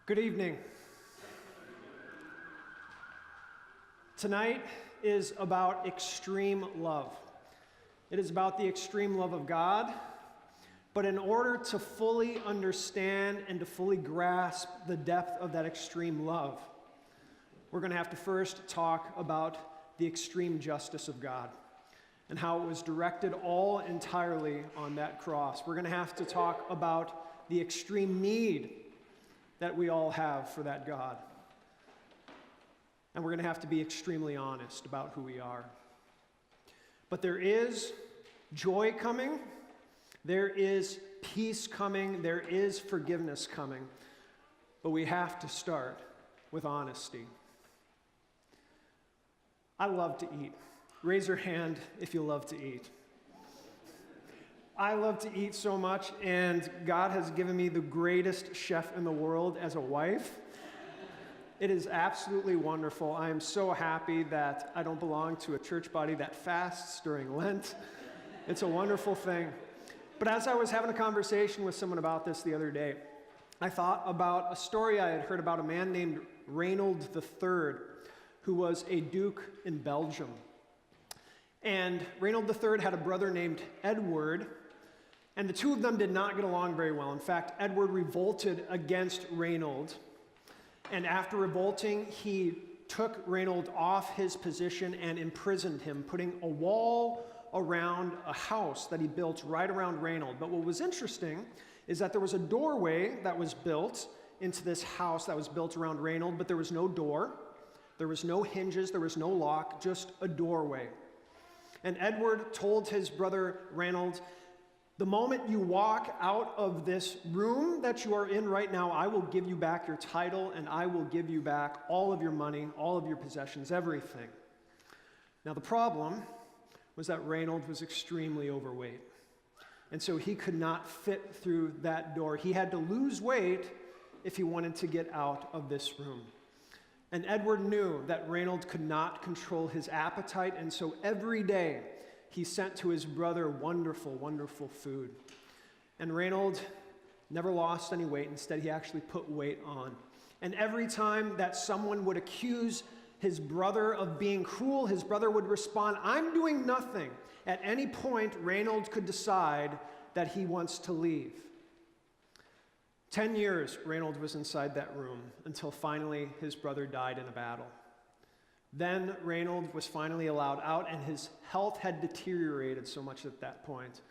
Good evening. Tonight is about extreme love. It is about the extreme love of God, but in order to fully understand and to fully grasp the depth of that extreme love, we're going to have to first talk about the extreme justice of God and how it was directed all entirely on that cross. We're going to have to talk about the extreme need that we all have for that God. And we're going to have to be extremely honest about who we are. But there is joy coming, there is peace coming, there is forgiveness coming. But we have to start with honesty. I love to eat. Raise your hand if you love to eat. I love to eat so much, and God has given me the greatest chef in the world as a wife. It is absolutely wonderful. I am so happy that I don't belong to a church body that fasts during Lent. It's a wonderful thing. But as I was having a conversation with someone about this the other day, I thought about a story I had heard about a man named Reynold III, who was a duke in Belgium. And Reynold III had a brother named Edward, and the two of them did not get along very well. In fact, Edward revolted against Reynold, and after revolting, he took Reynold off his position and imprisoned him, putting a wall around a house that he built right around Reynold. But what was interesting is that there was a doorway that was built into this house that was built around Reynold, but there was no door, there was no hinges, there was no lock, just a doorway. And Edward told his brother Reynold, "The moment you walk out of this room that you are in right now, I will give you back your title and I will give you back all of your money, all of your possessions, everything." Now the problem was that Reynold was extremely overweight. And so he could not fit through that door. He had to lose weight if he wanted to get out of this room. And Edward knew that Reynold could not control his appetite, and so every day he sent to his brother wonderful, wonderful food. And Reynold never lost any weight. Instead, he actually put weight on. And every time that someone would accuse his brother of being cruel, his brother would respond, "I'm doing nothing." At any point, Reynold could decide that he wants to leave. 10 years, Reynold was inside that room until finally his brother died in a battle. Then Reynold was finally allowed out, and his health had deteriorated so much at that point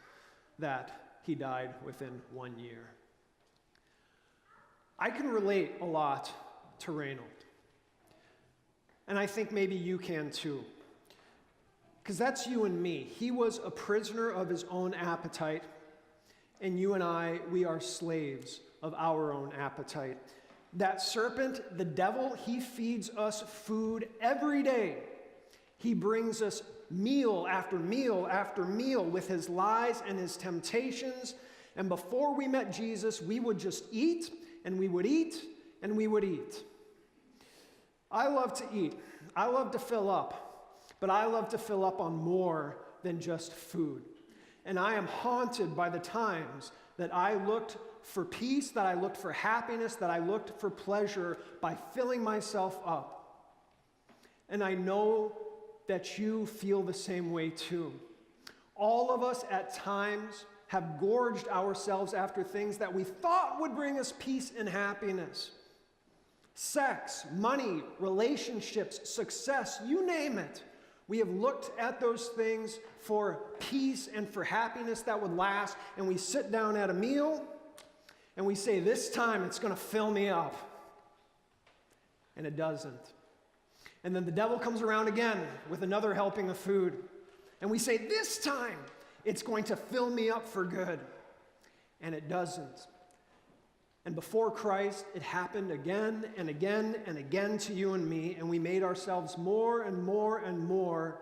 that he died within 1 year. I can relate a lot to Reynold. And I think maybe you can too. Because that's you and me. He was a prisoner of his own appetite, and you and I, we are slaves of our own appetite. That serpent, the devil, he feeds us food every day. He brings us meal after meal after meal with his lies and his temptations. And before we met Jesus, we would just eat, and we would eat, and we would eat. I love to eat. I love to fill up. But I love to fill up on more than just food. And I am haunted by the times that I looked for peace, that I looked for happiness, that I looked for pleasure by filling myself up. And I know that you feel the same way too. All of us at times have gorged ourselves after things that we thought would bring us peace and happiness. Sex, money, relationships, success, you name it. We have looked at those things for peace and for happiness that would last, and we sit down at a meal and we say, "This time it's going to fill me up." And it doesn't. And then the devil comes around again with another helping of food, and we say, "This time it's going to fill me up for good." And it doesn't. And before Christ, it happened again and again and again to you and me, and we made ourselves more and more and more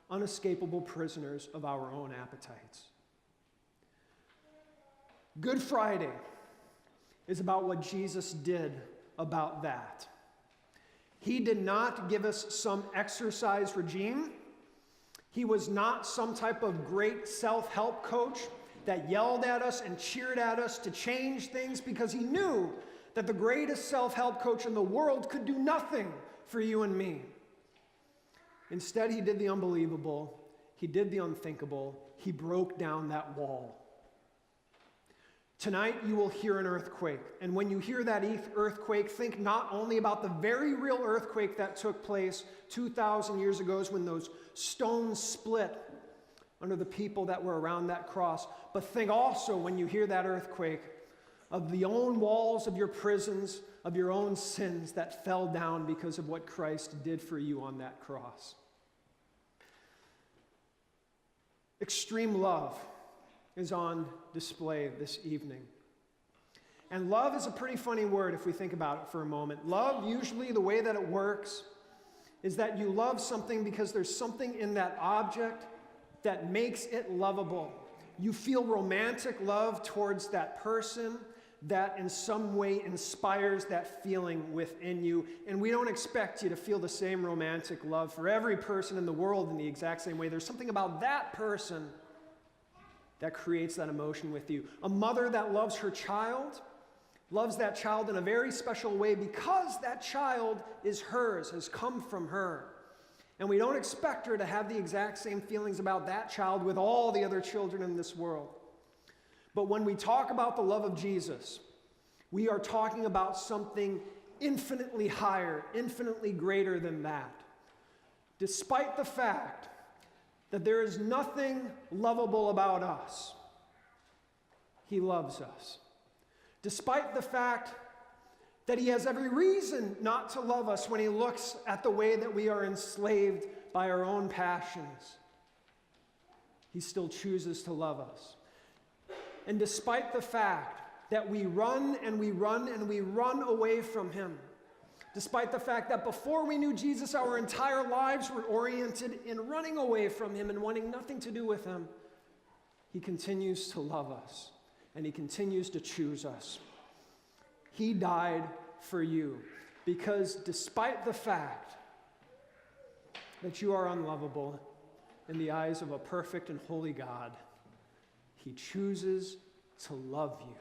unescapable prisoners of our own appetites. Good Friday is about what Jesus did about that. He did not give us some exercise regime. He was not some type of great self-help coach that yelled at us and cheered at us to change things, because he knew that the greatest self-help coach in the world could do nothing for you and me. Instead, he did the unbelievable. He did the unthinkable. He broke down that wall. Tonight, you will hear an earthquake. And when you hear that earthquake, think not only about the very real earthquake that took place 2,000 years ago when those stones split under the people that were around that cross, but think also, when you hear that earthquake, of the own walls of your prisons, of your own sins that fell down because of what Christ did for you on that cross. Extreme love is on display this evening. And love is a pretty funny word if we think about it for a moment. Love, usually the way that it works is that you love something because there's something in that object that makes it lovable. You feel romantic love towards that person that in some way inspires that feeling within you. And we don't expect you to feel the same romantic love for every person in the world in the exact same way. There's something about that person that creates that emotion with you. A mother that loves her child loves that child in a very special way because that child is hers, has come from her. And we don't expect her to have the exact same feelings about that child with all the other children in this world. But when we talk about the love of Jesus, we are talking about something infinitely higher, infinitely greater than that. Despite the fact that there is nothing lovable about us, he loves us. Despite the fact that he has every reason not to love us when he looks at the way that we are enslaved by our own passions, he still chooses to love us. And despite the fact that we run and we run and we run away from him, despite the fact that before we knew Jesus, our entire lives were oriented in running away from him and wanting nothing to do with him, he continues to love us and he continues to choose us. He died for you because despite the fact that you are unlovable in the eyes of a perfect and holy God, he chooses to love you.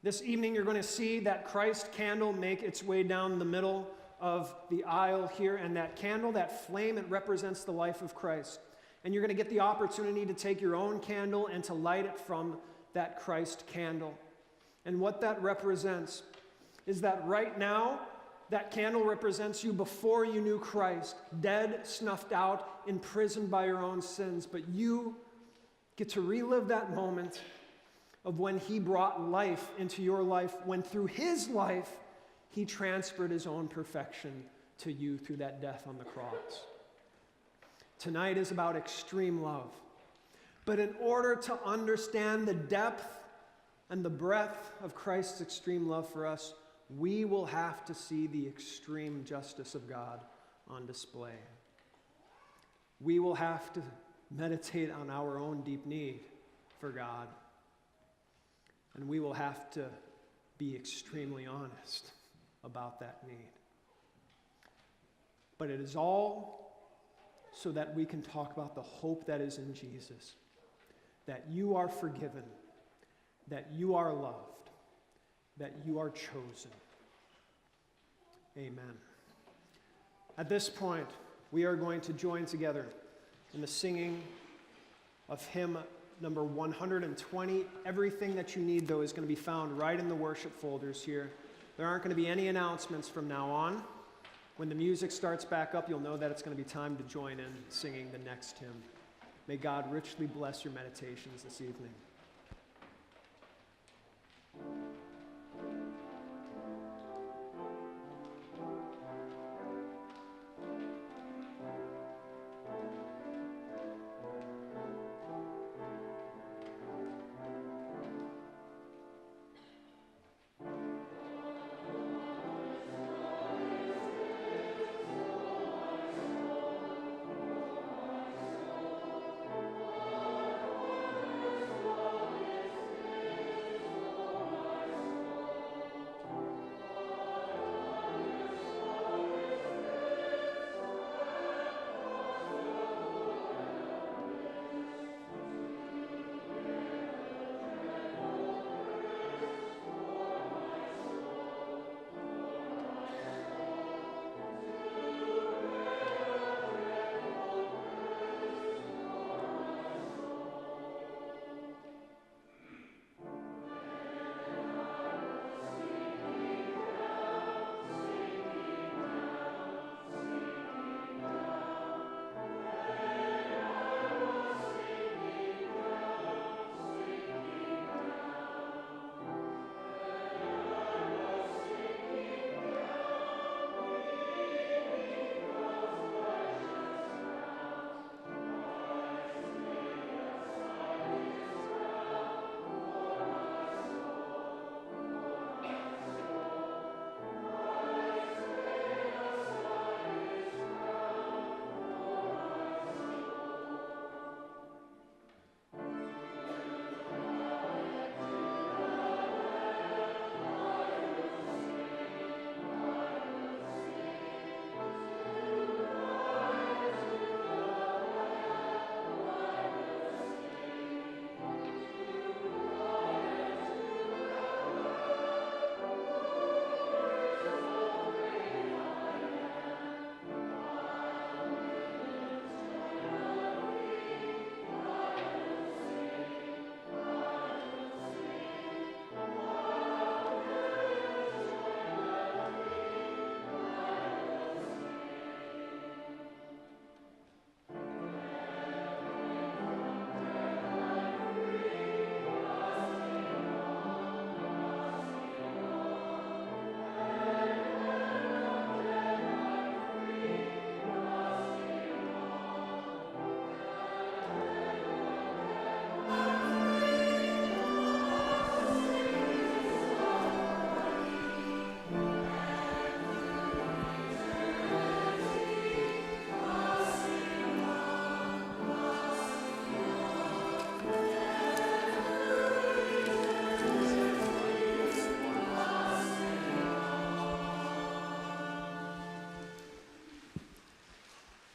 This evening, you're going to see that Christ candle make its way down the middle of the aisle here, and that candle, that flame, it represents the life of Christ. And you're going to get the opportunity to take your own candle and to light it from that Christ candle. And what that represents is that right now, that candle represents you before you knew Christ, dead, snuffed out, imprisoned by your own sins, but you get to relive that moment of when he brought life into your life, when through his life, he transferred his own perfection to you through that death on the cross. Tonight is about extreme love. But in order to understand the depth and the breadth of Christ's extreme love for us, we will have to see the extreme justice of God on display. We will have to meditate on our own deep need for God. And we will have to be extremely honest about that need. But it is all so that we can talk about the hope that is in Jesus, that you are forgiven, that you are loved, that you are chosen. Amen. At this point, we are going to join together in the singing of hymn number 120. Everything that you need, though, is going to be found right in the worship folders here. There aren't going to be any announcements from now on. When the music starts back up, you'll know that it's going to be time to join in singing the next hymn. May God richly bless your meditations this evening. Lord.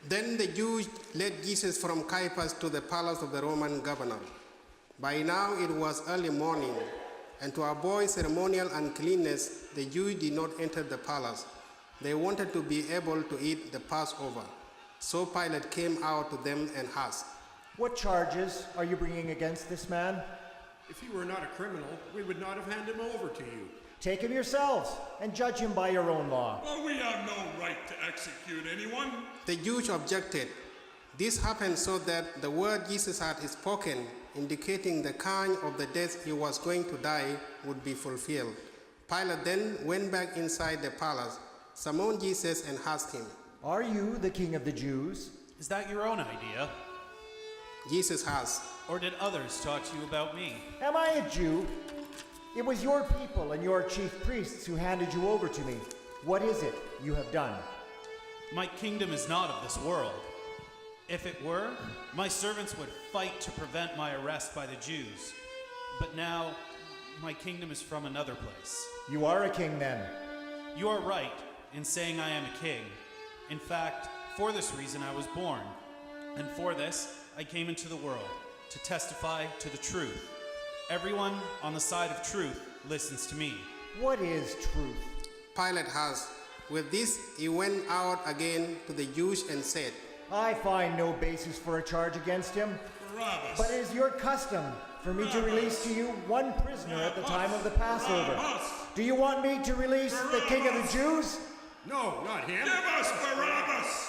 Then the Jews led Jesus from Caiaphas to the palace of the Roman governor. By now it was early morning, and to avoid ceremonial uncleanness, the Jews did not enter the palace. They wanted to be able to eat the Passover. So Pilate came out to them and asked, "What charges are you bringing against this man?" If he were not a criminal, we would not have handed him over to you. "Take him yourselves and judge him by your own law." But we have no right to execute anyone. The Jews objected. This happened so that the word Jesus had spoken, indicating the kind of the death he was going to die, would be fulfilled. Pilate then went back inside the palace, summoned Jesus, and asked him, "Are you the king of the Jews?" Is that your own idea? Jesus asked, Or did others talk to you about me? "Am I a Jew? It was your people and your chief priests who handed you over to me. What is it you have done?" My kingdom is not of this world. If it were, my servants would fight to prevent my arrest by the Jews. But now, my kingdom is from another place. "You are a king then." You are right in saying I am a king. In fact, for this reason I was born. And for this, I came into the world, to testify to the truth. Everyone on the side of truth listens to me. "What is truth?" Pilate asked. With this, he went out again to the Jews and said, "I find no basis for a charge against him. Barabbas. But it is your custom for me to release to you one prisoner at the time of the Passover. Do you want me to release the king of the Jews?" No, not him. Give us Barabbas!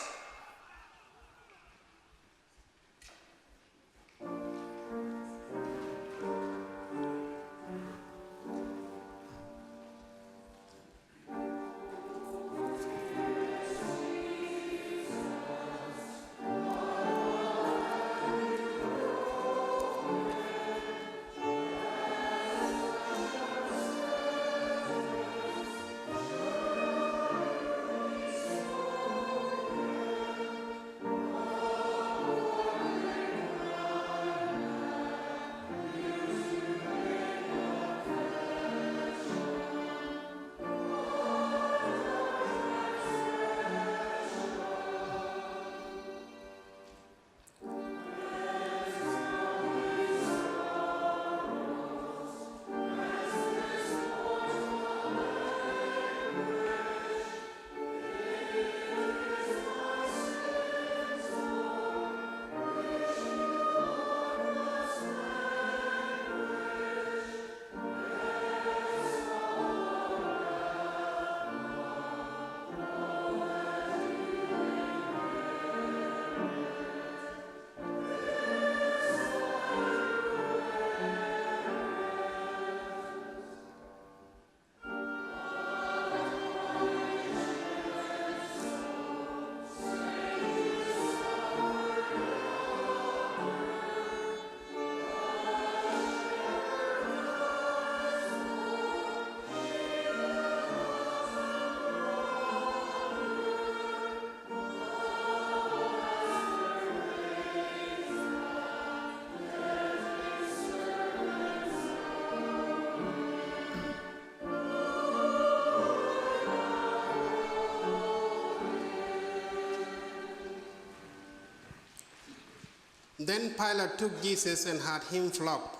Then Pilate took Jesus and had him flogged.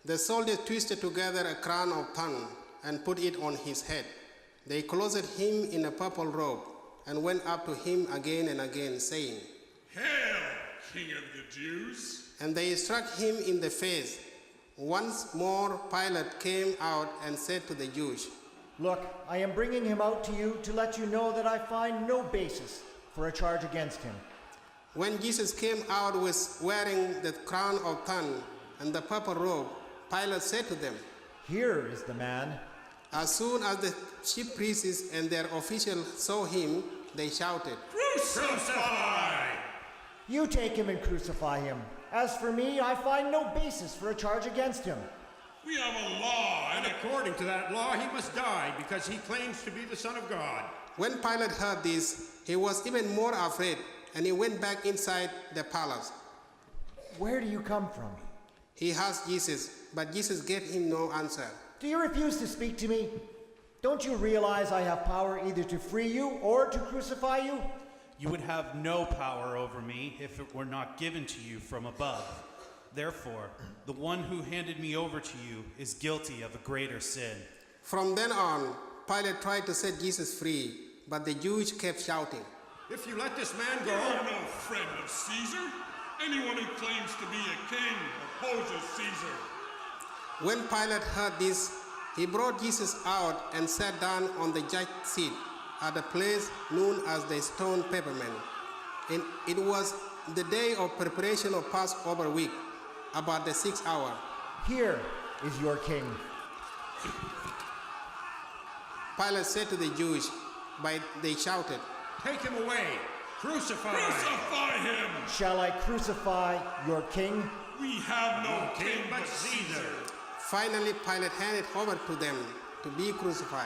The soldiers twisted together a crown of thorns and put it on his head. They clothed him in a purple robe and went up to him again and again, saying, Hail, King of the Jews! And they struck him in the face. Once more Pilate came out and said to the Jews, "Look, I am bringing him out to you to let you know that I find no basis for a charge against him." When Jesus came out wearing the crown of thorns and the purple robe, Pilate said to them, "Here is the man." As soon as the chief priests and their officials saw him, they shouted, Crucify! "You take him and crucify him. As for me, I find no basis for a charge against him." We have a law, And according to that law, he must die because he claims to be the Son of God. When Pilate heard this, he was even more afraid, and he went back inside the palace. "Where do you come from?" He asked Jesus, but Jesus gave him no answer. "Do you refuse to speak to me? Don't you realize I have power either to free you or to crucify you? You would have no power over me if it were not given to you from above. Therefore, the one who handed me over to you is guilty of a greater sin. From then on, Pilate tried to set Jesus free, but the Jews kept shouting, If you let this man You go, are no friend of Caesar. Anyone who claims to be a king opposes Caesar. When Pilate heard this, he brought Jesus out and sat down on the judge's seat at a place known as the Stone Pavement. And it was the day of preparation of Passover week, about the 6th hour. Here is your king. Pilate said to the Jews, but they shouted, take him away. Crucify. Crucify him! Shall I crucify your king? We have no king but but Caesar. Finally, Pilate handed over to them to be crucified.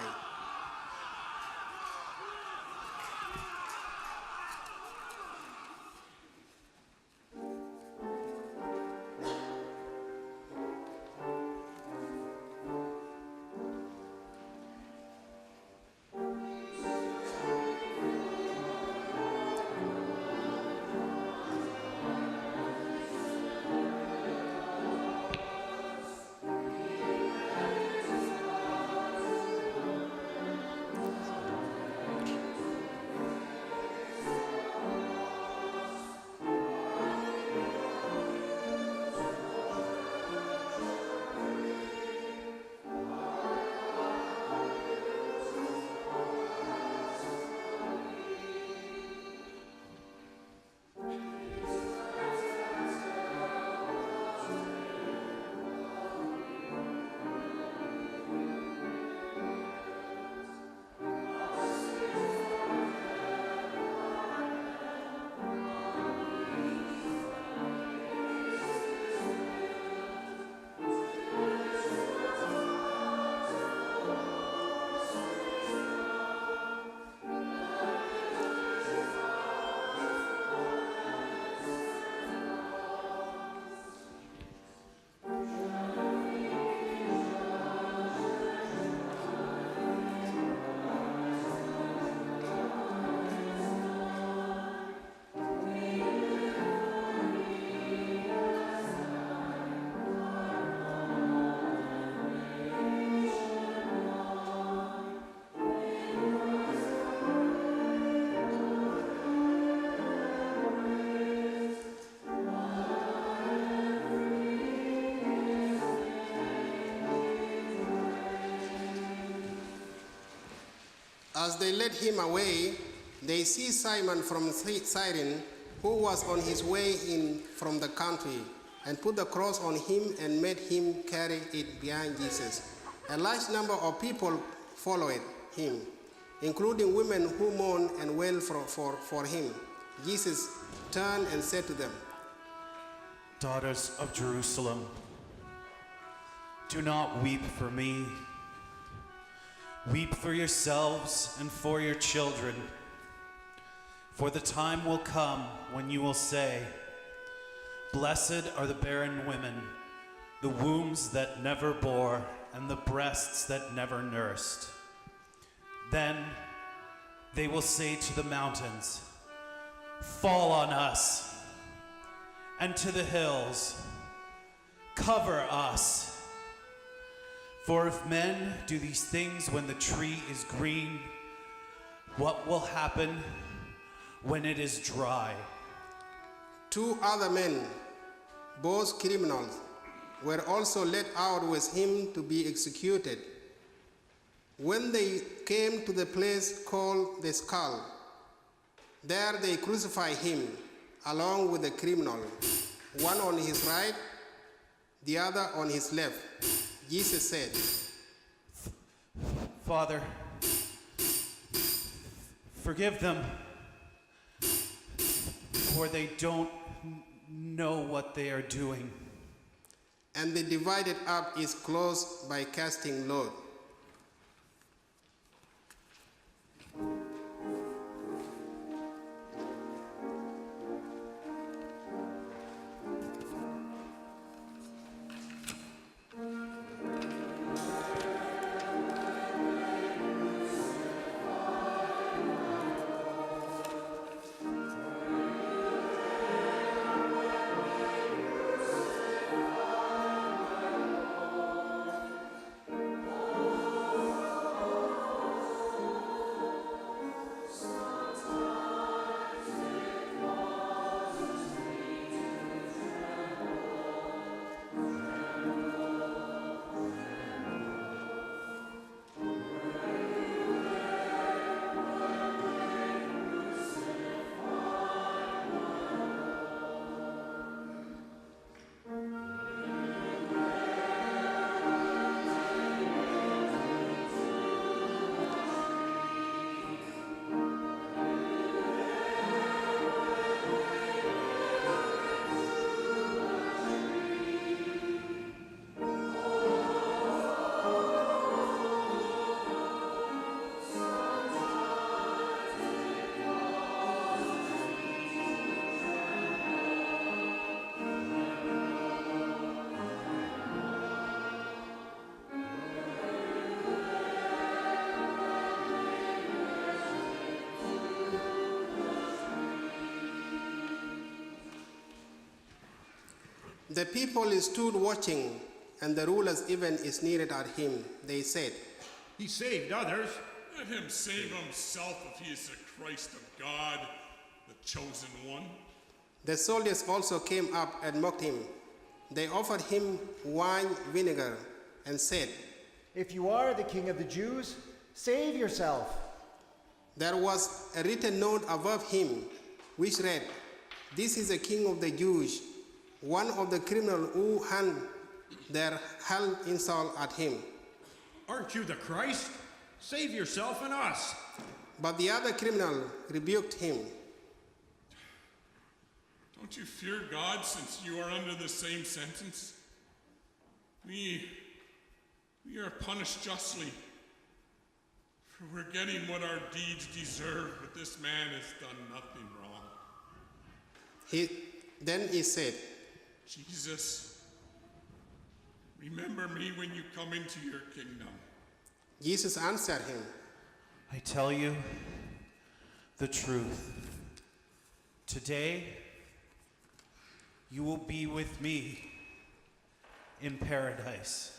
As they led him away, they seized Simon from Cyrene, who was on his way in from the country, and put the cross on him and made him carry it behind Jesus. A large number of people followed him, including women who mourned and wailed for him. Jesus turned and said to them, Daughters of Jerusalem, do not weep for me. Weep for yourselves and for your children. For the time will come when you will say, Blessed are the barren women, the wombs that never bore, and the breasts that never nursed. Then they will say to the mountains, Fall on us, and to the hills, cover us. For if men do these things when the tree is green, what will happen when it is dry? 2 other men, both criminals, were also led out with him to be executed. When they came to the place called the Skull, there they crucified him along with the criminal, one on his right, the other on his left. Jesus said, Father, forgive them, for they don't know what they are doing. and they divided up his clothes by casting load. The people stood watching, and the rulers even sneered at him. They said, He saved others. Let him save himself if he is the Christ of God, the chosen one. The soldiers also came up and mocked him. They offered him wine vinegar and said, If you are the king of the Jews, save yourself. There was a written note above him, which read, This is the king of the Jews. One of the criminals who hurled insult at him. Aren't you the Christ? Save yourself and us. But the other criminal rebuked him. Don't you fear God, since you are under the same sentence? We are punished justly, for we're getting what our deeds deserve, but this man has done nothing wrong. Then he said, Jesus, remember me when you come into your kingdom. Jesus answered him, I tell you the truth. Today, you will be with me in paradise.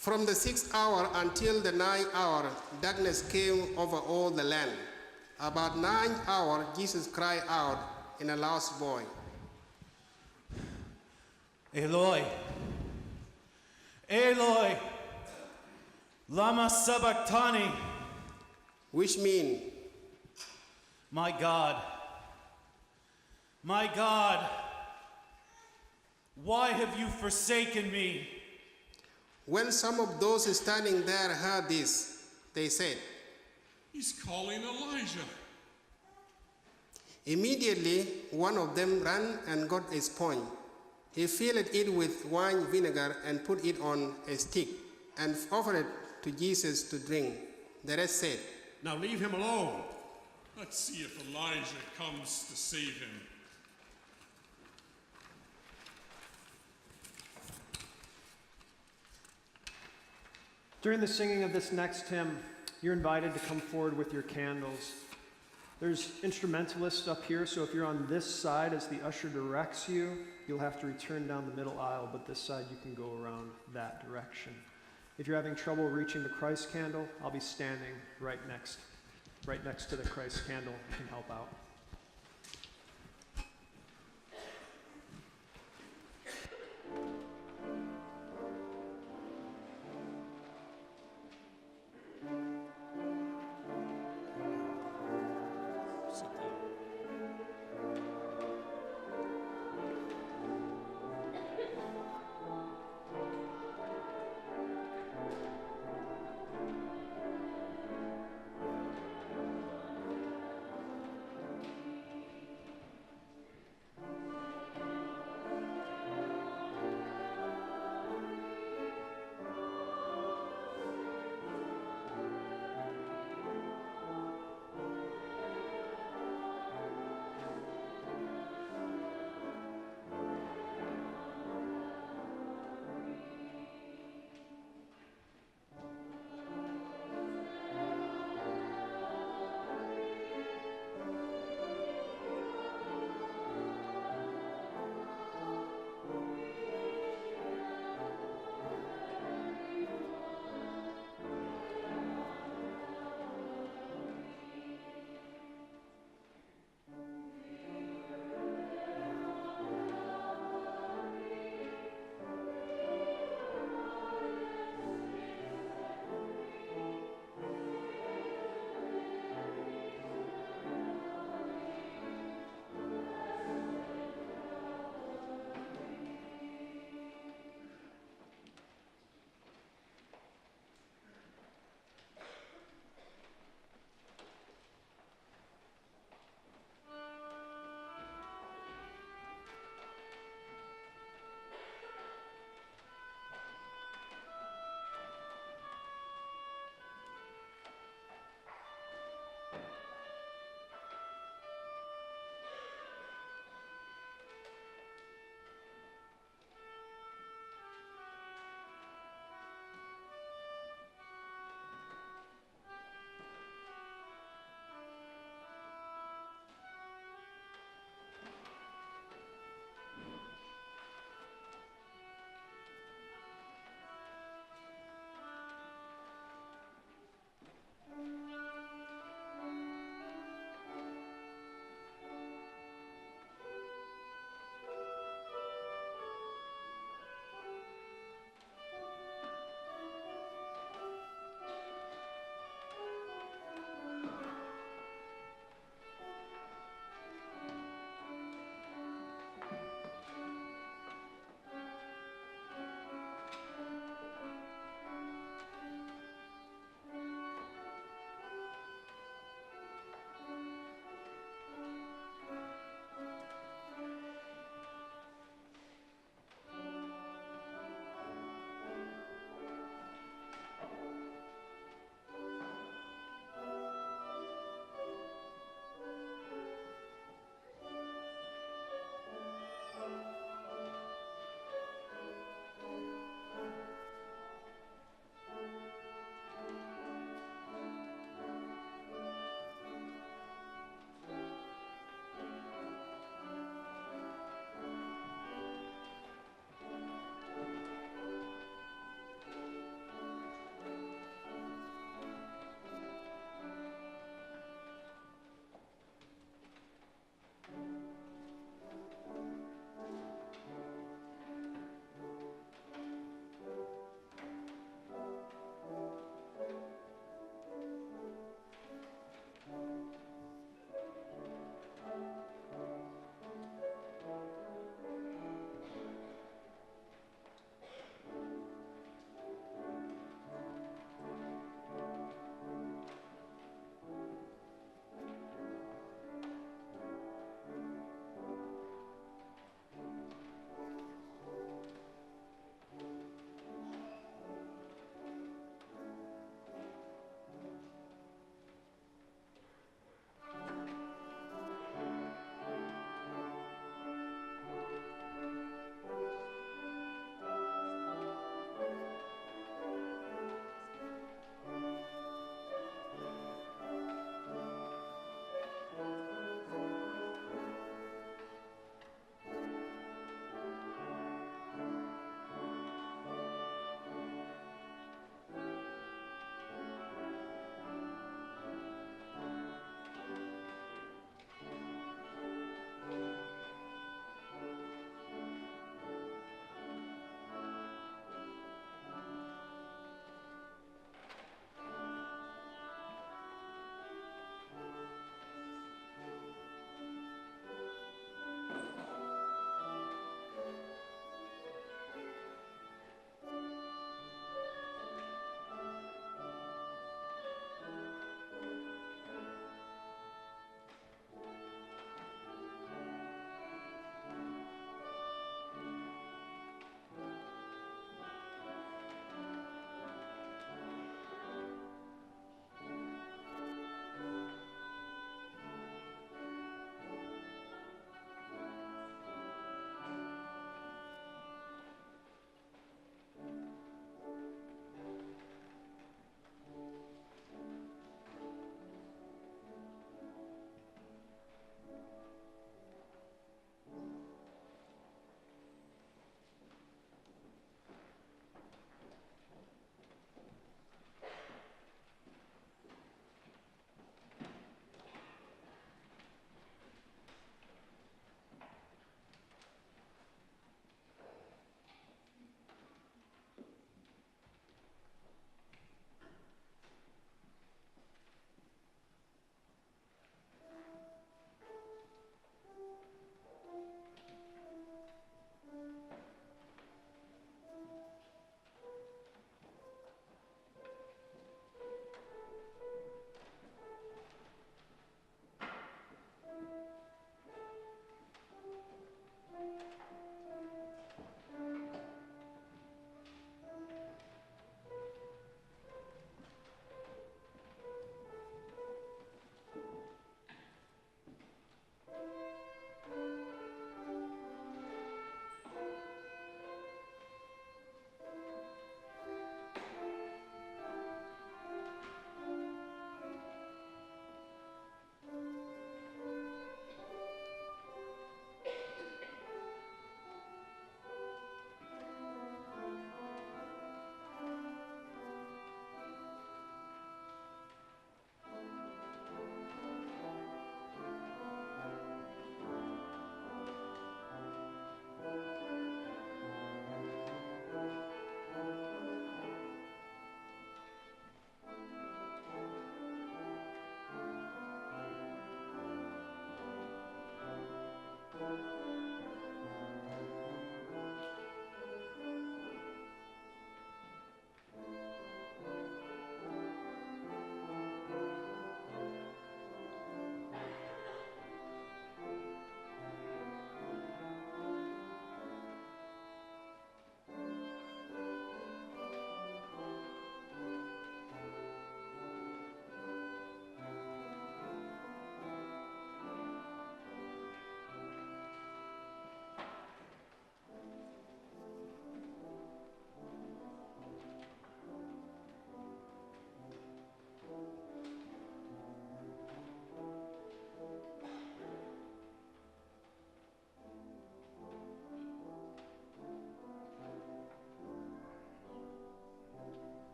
From the 6th hour until the 9th hour, darkness came over all the land. About 9th hour, Jesus cried out in a loud voice, Eloi, Eloi, lama sabachthani, which means, my God, why have you forsaken me? When some of those standing there heard this, they said, He's calling Elijah. Immediately, one of them ran and got a sponge. He filled it with wine vinegar and put it on a stick and offered it to Jesus to drink. The rest said, Now leave him alone. Let's see if Elijah comes to save him. During the singing of this next hymn, you're invited to come forward with your candles. There's instrumentalists up here, so if you're on this side as the usher directs you, you'll have to return down the middle aisle, but this side you can go around that direction. If you're having trouble reaching the Christ candle, I'll be standing right next to the Christ candle. You can help out.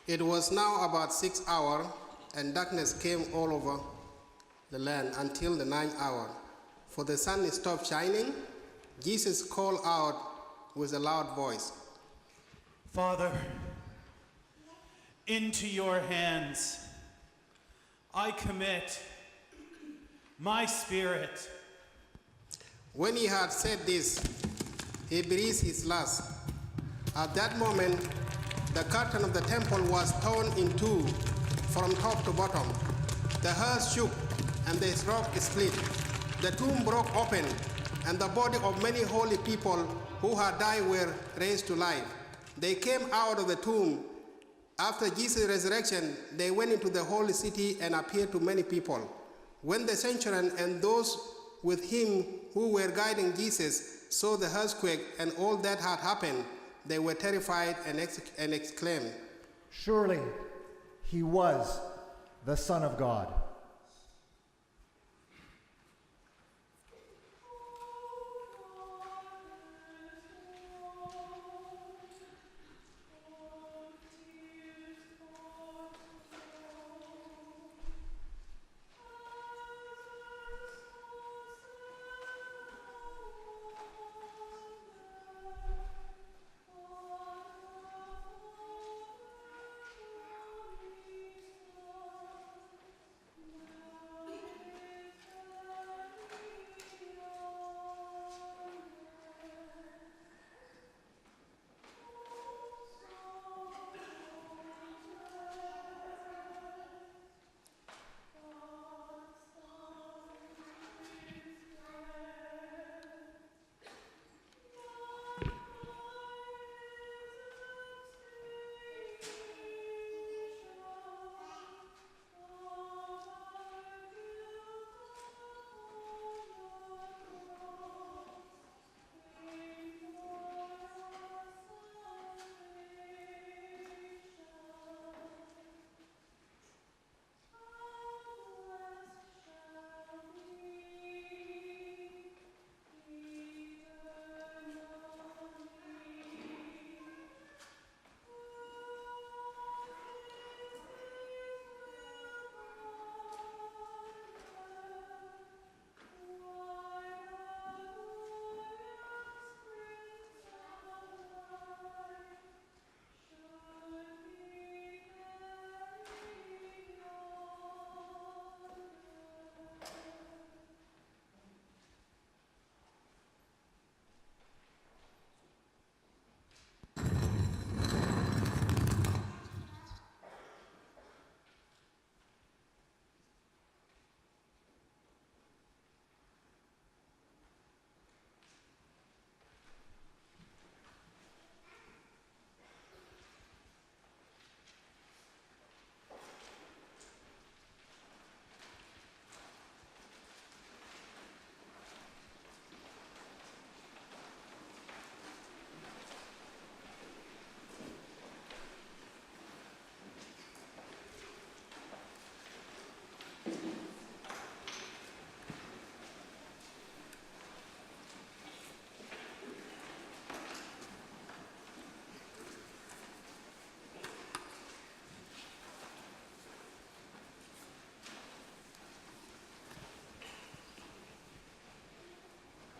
It was now about 6 hours, and darkness came all over the land until the 9th hour. For the sun stopped shining. Jesus called out with a loud voice, Father, into your hands I commit my spirit. When he had said this, he breathed his last. At that moment, the curtain of the temple was torn in two from top to bottom. The earth shook and the rock split. The tomb broke open, and the body of many holy people who had died were raised to life. They came out of the tomb. After Jesus' resurrection, they went into the holy city and appeared to many people. When the centurion and those with him who were guiding Jesus saw the earthquake and all that had happened, they were terrified and exclaimed, Surely he was the Son of God.